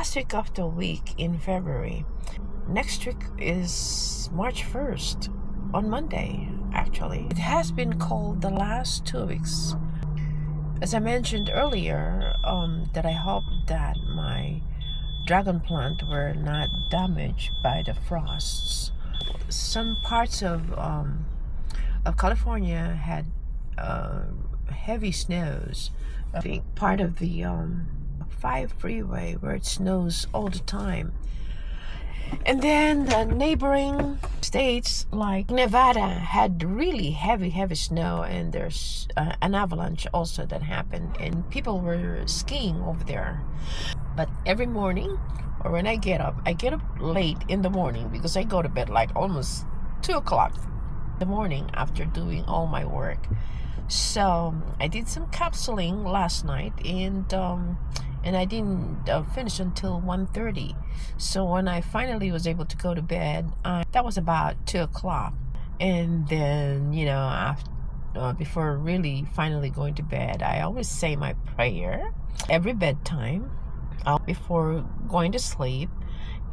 last week of the week in February. Next week is March 1st, on Monday, actually. It has been cold the last 2 weeks. As I mentioned earlier, that I hope that my dragon plant were not damaged by the frosts. Some parts of California had heavy snows. I think part of the 5 freeway where it snows all the time. And then the neighboring states like Nevada had really heavy snow, and there's an avalanche also that happened, and people were skiing over there. But every morning, or when I get up late in the morning because I go to bed like almost 2 o'clock in the morning after doing all my work. So I did some capsuling last night, and I didn't finish until 1:30. So when I finally was able to go to bed, that was about 2 o'clock. And then, before really finally going to bed, I always say my prayer every bedtime before going to sleep,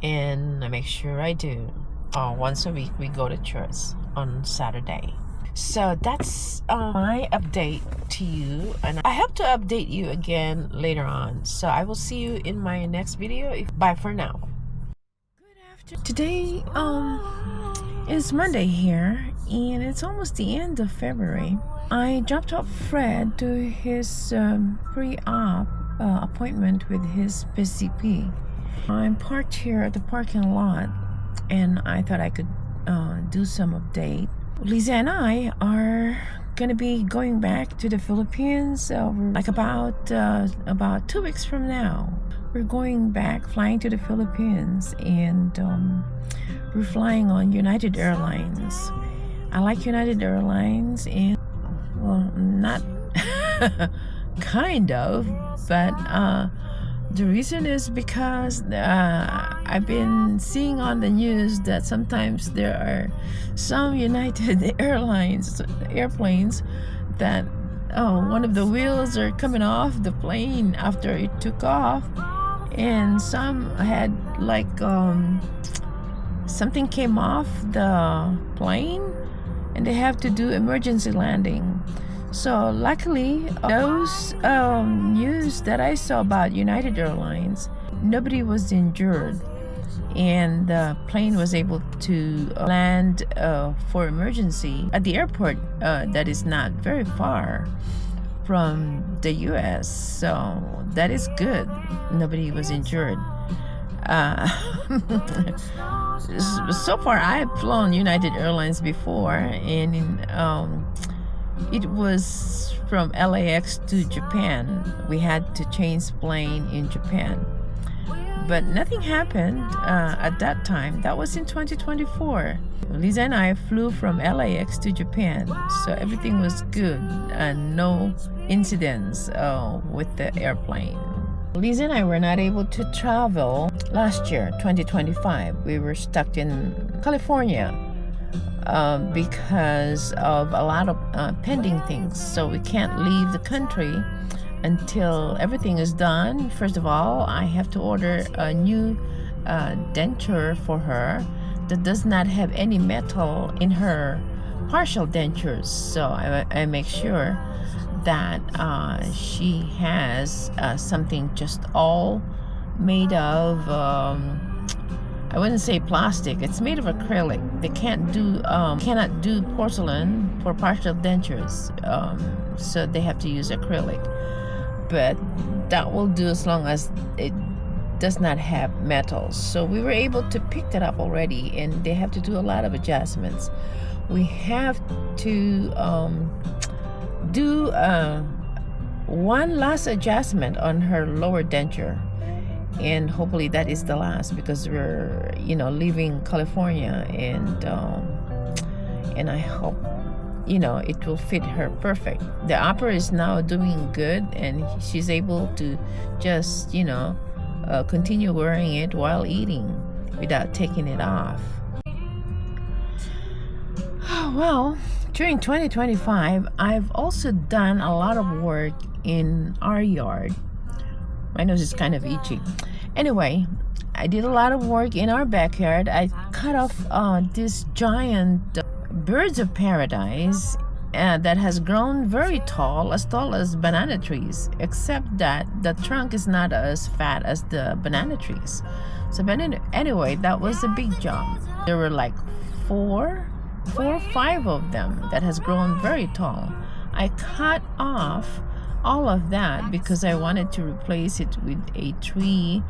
and I make sure I do. Once a week we go to church on Saturday. So that's my update to you, and I hope to update you again later on. So I will see you in my next video. Bye for now. Good afternoon. Today is Monday here, and it's almost the end of February. I dropped off Fred to his pre-op appointment with his PCP. I'm parked here at the parking lot, and I thought I could do some update. Lisa and I are gonna be going back to the Philippines like about 2 weeks from now. We're going back, flying to the Philippines, and we're flying on United Airlines. I like United Airlines, and well, not kind of, but the reason is because I've been seeing on the news that sometimes there are some United Airlines airplanes that one of the wheels are coming off the plane after it took off, and some had like something came off the plane and they have to do emergency landing. So luckily, those news that I saw about United Airlines, nobody was injured, and the plane was able to land for emergency at the airport that is not very far from the U.S. So that is good. Nobody was injured. So far, I have flown United Airlines before, and it was from LAX to Japan. We had to change plane in Japan, but nothing happened at that time. That was in 2024. Lisa and I flew from LAX to Japan, so everything was good and no incidents with the airplane. Lisa and I were not able to travel last year, 2025. We were stuck in California because of a lot of pending things. So we can't leave the country until everything is done. First of all, I have to order a new denture for her that does not have any metal in her partial dentures. So I make sure that she has something just all made of I wouldn't say plastic. It's made of acrylic. They cannot do porcelain for partial dentures, so they have to use acrylic. But that will do as long as it does not have metals. So we were able to pick that up already, and they have to do a lot of adjustments. We have to do one last adjustment on her lower denture, and hopefully that is the last, because we're leaving California, and I hope it will fit her perfect. The upper is now doing good, and she's able to just continue wearing it while eating without taking it off. Well, during 2025, I've also done a lot of work in our yard. My nose is kind of itchy. Anyway, I did a lot of work in our backyard. I cut off this giant birds of paradise that has grown very tall as banana trees, except that the trunk is not as fat as the banana trees. So, but anyway, that was a big jump. There were like four or five of them that has grown very tall. I cut off all of that because I wanted to replace it with a tree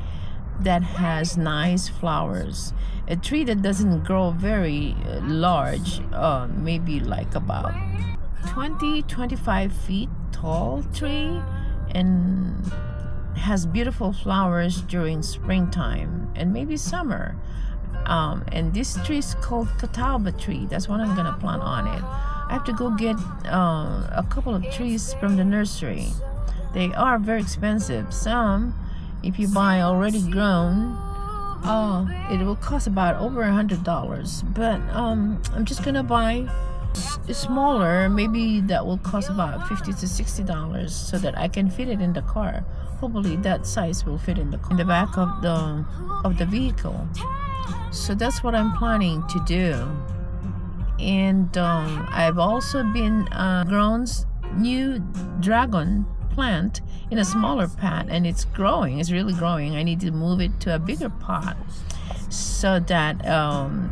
that has nice flowers. A tree that doesn't grow very large, maybe like about 20-25 feet tall tree, and has beautiful flowers during springtime and maybe summer. And this tree is called catawba tree. That's what I'm gonna plant on it. I have to go get a couple of trees from the nursery. They are very expensive. Some, if you buy already grown, it will cost about over $100. But I'm just gonna buy smaller. Maybe that will cost about $50 to $60 so that I can fit it in the car. Hopefully that size will fit in the back of the vehicle. So that's what I'm planning to do. And I've also been grown new dragon plant in a smaller pot, and it's growing. It's really growing. I need to move it to a bigger pot so that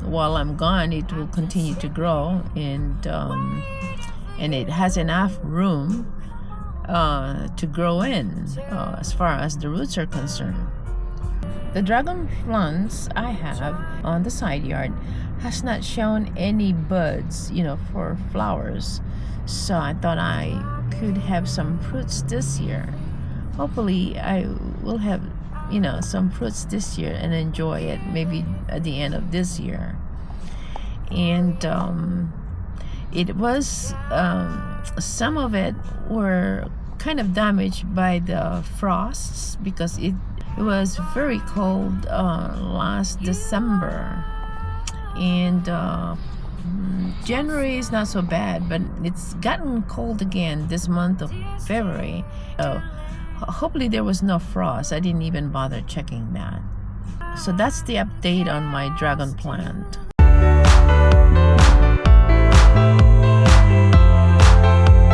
while I'm gone, it will continue to grow, and it has enough room to grow in as far as the roots are concerned. The dragon plants I have on the side yard has not shown any buds, for flowers. So I thought I could have some fruits this year. Hopefully I will have, some fruits this year and enjoy it maybe at the end of this year. And it was, some of it were kind of damaged by the frosts because it was very cold last December, and January is not so bad, but it's gotten cold again this month of February. So hopefully there was no frost. I didn't even bother checking that. So that's the update on my dragon plant.